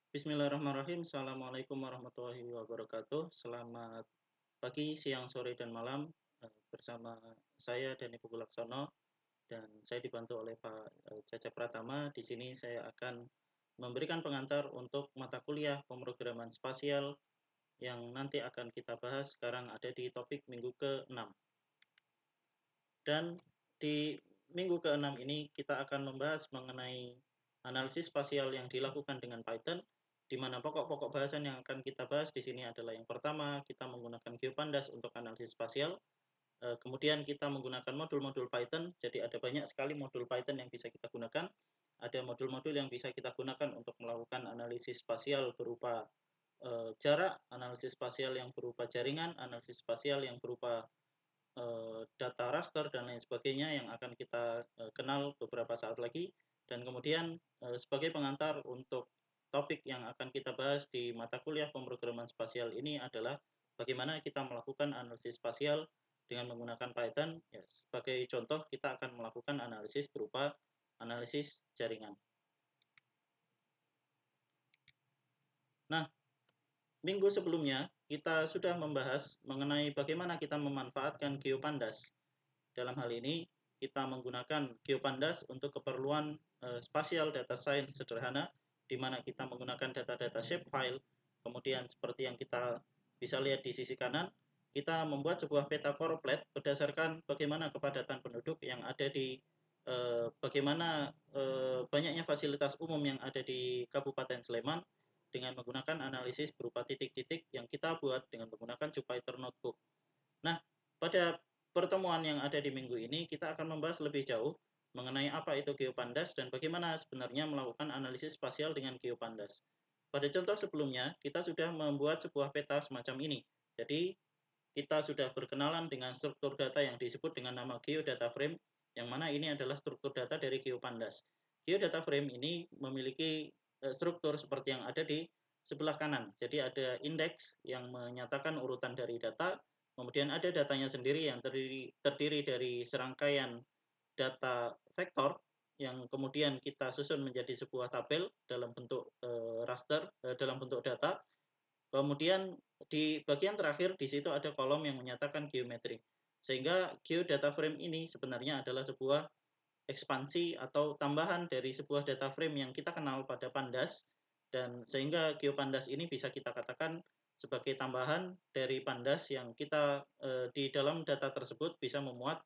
Bismillahirrahmanirrahim. Assalamualaikum warahmatullahi wabarakatuh. Selamat pagi, siang, sore, dan malam. Bersama saya Dani Pugulaksono dan saya dibantu oleh Pak Caca Pratama. Di sini saya akan memberikan pengantar untuk mata kuliah pemrograman spasial yang nanti akan kita bahas sekarang ada di topik minggu ke-6. Dan di minggu ke-6 ini kita akan membahas mengenai analisis spasial yang dilakukan dengan Python, di mana pokok-pokok bahasan yang akan kita bahas di sini adalah yang pertama, kita menggunakan GeoPandas untuk analisis spasial. Kemudian kita menggunakan modul-modul Python, jadi ada banyak sekali modul Python yang bisa kita gunakan. Ada modul-modul yang bisa kita gunakan untuk melakukan analisis spasial berupa jarak, analisis spasial yang berupa jaringan, analisis spasial yang berupa data raster dan lain sebagainya yang akan kita kenal beberapa saat lagi. Dan kemudian sebagai pengantar untuk topik yang akan kita bahas di mata kuliah pemrograman spasial ini adalah bagaimana kita melakukan analisis spasial dengan menggunakan Python. Ya, sebagai contoh kita akan melakukan analisis berupa analisis jaringan. Nah, minggu sebelumnya kita sudah membahas mengenai bagaimana kita memanfaatkan GeoPandas. Dalam hal ini, kita menggunakan GeoPandas untuk keperluan spatial data science sederhana, di mana kita menggunakan data-data shapefile. Kemudian seperti yang kita bisa lihat di sisi kanan, kita membuat sebuah peta choropleth berdasarkan bagaimana kepadatan penduduk yang ada di bagaimana banyaknya fasilitas umum yang ada di Kabupaten Sleman dengan menggunakan analisis berupa titik-titik yang kita buat dengan menggunakan Jupyter Notebook. Nah, pada pertemuan yang ada di minggu ini, kita akan membahas lebih jauh mengenai apa itu GeoPandas dan bagaimana sebenarnya melakukan analisis spasial dengan GeoPandas. Pada contoh sebelumnya, kita sudah membuat sebuah peta semacam ini. Jadi, kita sudah berkenalan dengan struktur data yang disebut dengan nama geodata frame, yang mana ini adalah struktur data dari GeoPandas. Geodata frame ini memiliki struktur seperti yang ada di sebelah kanan. Jadi ada indeks yang menyatakan urutan dari data, kemudian ada datanya sendiri yang terdiri dari serangkaian data vektor yang kemudian kita susun menjadi sebuah tabel dalam bentuk raster, dalam bentuk data. Kemudian di bagian terakhir di situ ada kolom yang menyatakan geometri. Sehingga geodata frame ini sebenarnya adalah sebuah ekspansi atau tambahan dari sebuah data frame yang kita kenal pada Pandas, dan sehingga GeoPandas ini bisa kita katakan sebagai tambahan dari Pandas yang kita di dalam data tersebut bisa memuat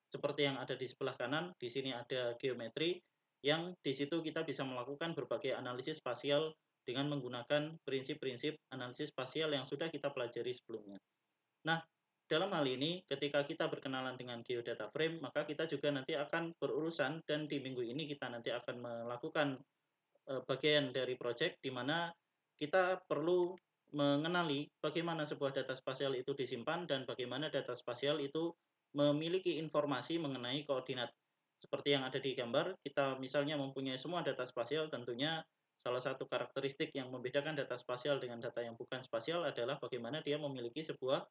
seperti yang ada di sebelah kanan. Di sini ada geometri yang di situ kita bisa melakukan berbagai analisis spasial dengan menggunakan prinsip-prinsip analisis spasial yang sudah kita pelajari sebelumnya. Nah, dalam hal ini, ketika kita berkenalan dengan geodata frame, maka kita juga nanti akan berurusan dan di minggu ini kita nanti akan melakukan bagian dari project di mana kita perlu mengenali bagaimana sebuah data spasial itu disimpan dan bagaimana data spasial itu memiliki informasi mengenai koordinat. Seperti yang ada di gambar, kita misalnya mempunyai semua data spasial, tentunya salah satu karakteristik yang membedakan data spasial dengan data yang bukan spasial adalah bagaimana dia memiliki sebuah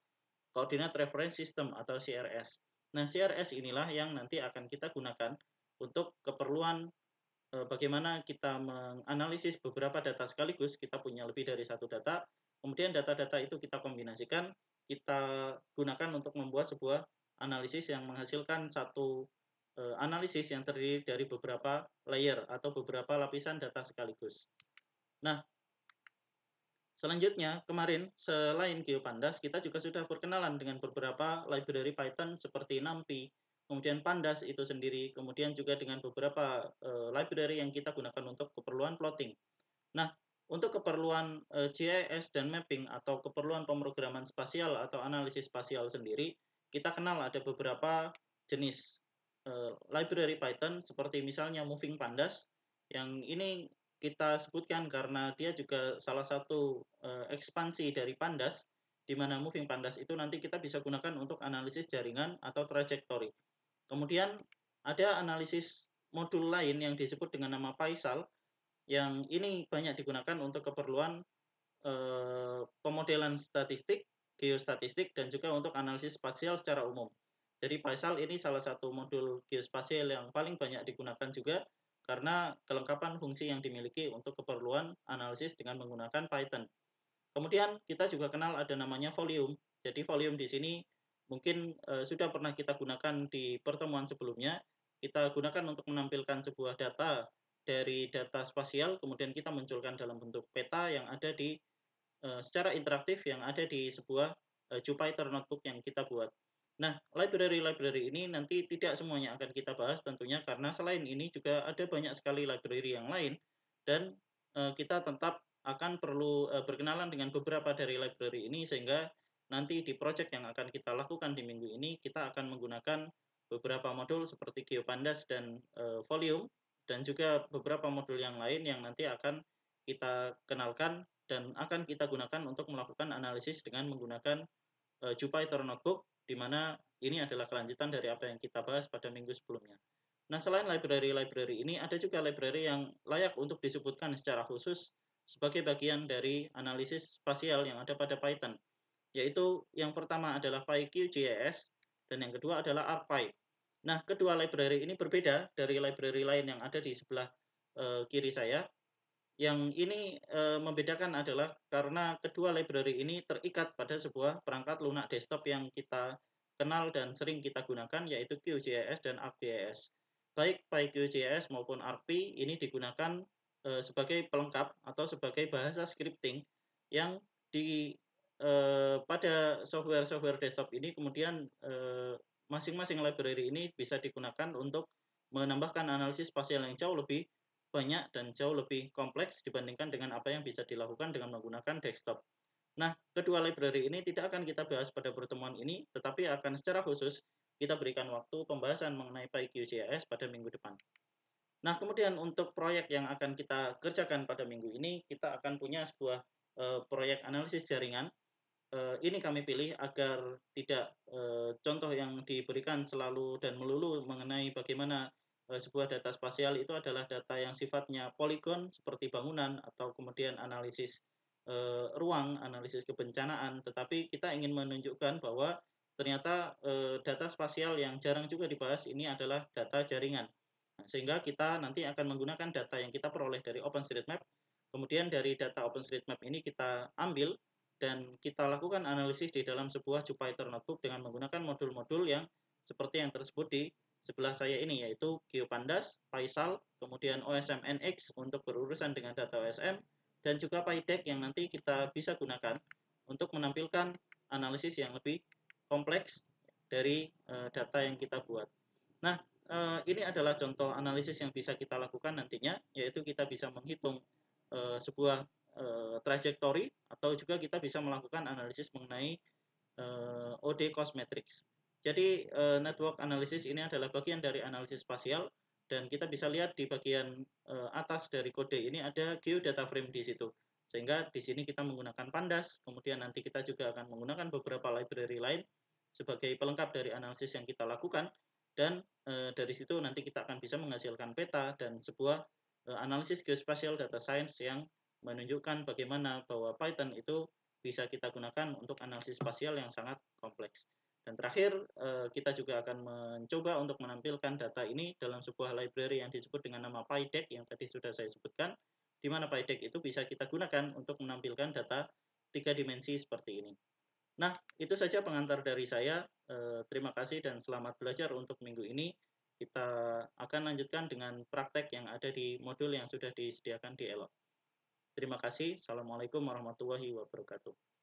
Coordinate Reference System atau CRS. Nah, CRS inilah yang nanti akan kita gunakan untuk keperluan bagaimana kita menganalisis beberapa data sekaligus. Kita punya lebih dari satu data, kemudian data-data itu kita kombinasikan, kita gunakan untuk membuat sebuah analisis yang menghasilkan satu analisis yang terdiri dari beberapa layer atau beberapa lapisan data sekaligus. Nah, selanjutnya, kemarin selain GeoPandas, kita juga sudah berkenalan dengan beberapa library Python seperti NumPy, kemudian Pandas itu sendiri, kemudian juga dengan beberapa library yang kita gunakan untuk keperluan plotting. Nah, untuk keperluan GIS dan mapping atau keperluan pemrograman spasial atau analisis spasial sendiri, kita kenal ada beberapa jenis library Python seperti misalnya Moving Pandas, yang ini kita sebutkan karena dia juga salah satu ekspansi dari Pandas, di mana Moving Pandas itu nanti kita bisa gunakan untuk analisis jaringan atau trajektori. Kemudian ada analisis modul lain yang disebut dengan nama PySal, yang ini banyak digunakan untuk keperluan pemodelan statistik, geostatistik, dan juga untuk analisis spasial secara umum. Jadi PySal ini salah satu modul geospasial yang paling banyak digunakan juga. karena kelengkapan fungsi yang dimiliki untuk keperluan analisis dengan menggunakan Python. Kemudian kita juga kenal ada namanya volume. Jadi volume di sini mungkin sudah pernah kita gunakan di pertemuan sebelumnya. Kita gunakan untuk menampilkan sebuah data dari data spasial, kemudian kita munculkan dalam bentuk peta yang ada di secara interaktif yang ada di sebuah Jupyter Notebook yang kita buat. Nah, library-library ini nanti tidak semuanya akan kita bahas tentunya karena selain ini juga ada banyak sekali library yang lain dan kita tetap akan perlu berkenalan dengan beberapa dari library ini sehingga nanti di project yang akan kita lakukan di minggu ini kita akan menggunakan beberapa modul seperti GeoPandas dan Volume dan juga beberapa modul yang lain yang nanti akan kita kenalkan dan akan kita gunakan untuk melakukan analisis dengan menggunakan Jupyter Notebook, di mana ini adalah kelanjutan dari apa yang kita bahas pada minggu sebelumnya. Nah, selain library-library ini, ada juga library yang layak untuk disebutkan secara khusus sebagai bagian dari analisis spasial yang ada pada Python, yaitu yang pertama adalah PyQGIS dan yang kedua adalah ArcPy. Nah, kedua library ini berbeda dari library lain yang ada di sebelah kiri saya. Yang ini membedakan adalah karena kedua library ini terikat pada sebuah perangkat lunak desktop yang kita kenal dan sering kita gunakan yaitu QGIS dan ArcGIS. Baik PyQGIS maupun ArcPy ini digunakan sebagai pelengkap atau sebagai bahasa scripting yang di pada software-software desktop ini kemudian masing-masing library ini bisa digunakan untuk menambahkan analisis spasial yang jauh lebih banyak dan jauh lebih kompleks dibandingkan dengan apa yang bisa dilakukan dengan menggunakan desktop. Nah, kedua library ini tidak akan kita bahas pada pertemuan ini, tetapi akan secara khusus kita berikan waktu pembahasan mengenai PyQGIS pada minggu depan. Nah, kemudian untuk proyek yang akan kita kerjakan pada minggu ini, kita akan punya sebuah proyek analisis jaringan. Ini kami pilih agar tidak contoh yang diberikan selalu dan melulu mengenai bagaimana sebuah data spasial itu adalah data yang sifatnya poligon seperti bangunan atau kemudian analisis ruang, analisis kebencanaan, tetapi kita ingin menunjukkan bahwa ternyata data spasial yang jarang juga dibahas ini adalah data jaringan. Nah, sehingga kita nanti akan menggunakan data yang kita peroleh dari OpenStreetMap, kemudian dari data OpenStreetMap ini kita ambil dan kita lakukan analisis di dalam sebuah Jupyter Notebook dengan menggunakan modul-modul yang seperti yang tersebut di sebelah saya ini, yaitu GeoPandas, PySal, kemudian OSM-NX untuk berurusan dengan data OSM, dan juga PyDeck yang nanti kita bisa gunakan untuk menampilkan analisis yang lebih kompleks dari data yang kita buat. Nah, ini adalah contoh analisis yang bisa kita lakukan nantinya, yaitu kita bisa menghitung sebuah trajektori atau juga kita bisa melakukan analisis mengenai OD cost matrix. Jadi network analysis ini adalah bagian dari analisis spasial dan kita bisa lihat di bagian atas dari kode ini ada geodata frame di situ. Sehingga di sini kita menggunakan Pandas, kemudian nanti kita juga akan menggunakan beberapa library lain sebagai pelengkap dari analisis yang kita lakukan dan dari situ nanti kita akan bisa menghasilkan peta dan sebuah analisis geospatial data science yang menunjukkan bagaimana bahwa Python itu bisa kita gunakan untuk analisis spasial yang sangat kompleks. Dan terakhir, kita juga akan mencoba untuk menampilkan data ini dalam sebuah library yang disebut dengan nama PyDeck yang tadi sudah saya sebutkan, di mana PyDeck itu bisa kita gunakan untuk menampilkan data 3 dimensi seperti ini. Nah, itu saja pengantar dari saya. Terima kasih dan selamat belajar untuk minggu ini. Kita akan lanjutkan dengan praktek yang ada di modul yang sudah disediakan di ELOT. Terima kasih. Assalamualaikum warahmatullahi wabarakatuh.